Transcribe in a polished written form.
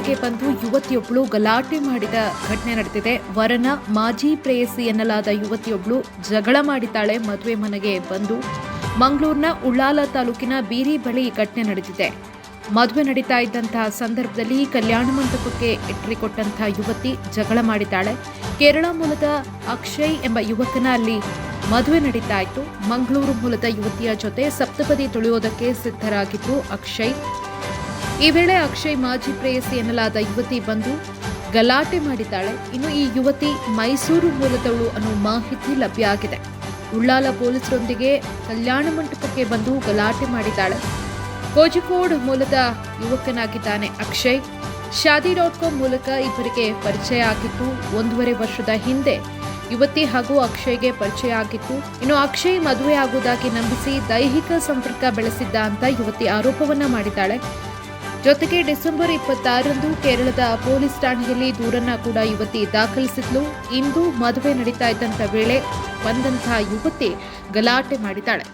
ಮನೆಗೆ ಬಂದು ಯುವತಿಯೊಬ್ಬಳು ಗಲಾಟೆ ಮಾಡಿದ ಘಟನೆ ನಡೆದಿದೆ. ವರನ ಮಾಜಿ ಪ್ರೇಯಸಿ ಎನ್ನಲಾದ ಯುವತಿಯೊಬ್ಬಳು ಜಗಳ ಮಾಡಿದ್ದಾಳೆ. ಮದುವೆ ಮನೆಗೆ ಬಂದು ಮಂಗಳೂರಿನ ಉಳ್ಳಾಲ ತಾಲೂಕಿನ ಬೀರಿ ಬಳಿ ಘಟನೆ ನಡೆದಿದೆ. ಮದುವೆ ನಡೀತಾ ಇದ್ದಂತಹ ಸಂದರ್ಭದಲ್ಲಿ ಕಲ್ಯಾಣ ಮಂಟಪಕ್ಕೆ ಎಂಟ್ರಿ ಕೊಟ್ಟಂತಹ ಯುವತಿ ಜಗಳ ಮಾಡಿದ್ದಾಳೆ. ಕೇರಳ ಮೂಲದ ಅಕ್ಷಯ್ ಎಂಬ ಯುವಕನ ಅಲ್ಲಿ ಮದುವೆ ನಡೀತಾ ಇತ್ತು. ಮಂಗಳೂರು ಮೂಲದ ಯುವತಿಯ ಜೊತೆ ಸಪ್ತಪದಿ ತುಳಿಯೋದಕ್ಕೆ ಸಿದ್ಧರಾಗಿದ್ದು ಅಕ್ಷಯ್. ಈ ವೇಳೆ ಅಕ್ಷಯ್ ಮಾಜಿ ಪ್ರೇಯಸಿ ಎನ್ನಲಾದ ಯುವತಿ ಬಂದು ಗಲಾಟೆ ಮಾಡಿದ್ದಾಳೆ. ಇನ್ನು ಈ ಯುವತಿ ಮೈಸೂರು ಮೂಲದವಳು ಅನ್ನೋ ಮಾಹಿತಿ ಲಭ್ಯ ಆಗಿದೆ. ಉಳ್ಳಾಲ ಪೊಲೀಸರೊಂದಿಗೆ ಕಲ್ಯಾಣ ಮಂಟಪಕ್ಕೆ ಬಂದು ಗಲಾಟೆ ಮಾಡಿದ್ದಾಳೆ. ಕೋಜಿಕೋಡ್ ಮೂಲದ ಯುವಕನಾಗಿದ್ದಾನೆ ಅಕ್ಷಯ್. ಶಾದಿ.com ಮೂಲಕ ಇಬ್ಬರಿಗೆ ಪರಿಚಯ ಆಗಿತ್ತು. 1.5 ವರ್ಷದ ಹಿಂದೆ ಯುವತಿ ಹಾಗೂ ಅಕ್ಷಯ್ಗೆ ಪರಿಚಯ ಆಗಿತ್ತು. ಇನ್ನು ಅಕ್ಷಯ್ ಮದುವೆ ಆಗುವುದಾಗಿ ನಂಬಿಸಿ ದೈಹಿಕ ಸಂಪರ್ಕ ಬೆಳೆಸಿದ್ದ ಅಂತ ಯುವತಿ ಆರೋಪವನ್ನ ಮಾಡಿದ್ದಾಳೆ. ಜೊತೆಗೆ ಡಿಸೆಂಬರ್ 26ರಂದು ಕೇರಳದ ಪೊಲೀಸ್ ಠಾಣೆಯಲ್ಲಿ ದೂರನ್ನ ಕೂಡ ಯುವತಿ ದಾಖಲಿಸಿದ್ಲು. ಇಂದು ಮದುವೆ ನಡೀತಾ ಇದ್ದಂಥ ವೇಳೆ ಬಂದಂತಹ ಯುವತಿ ಗಲಾಟೆ ಮಾಡಿದ್ದಾಳೆ.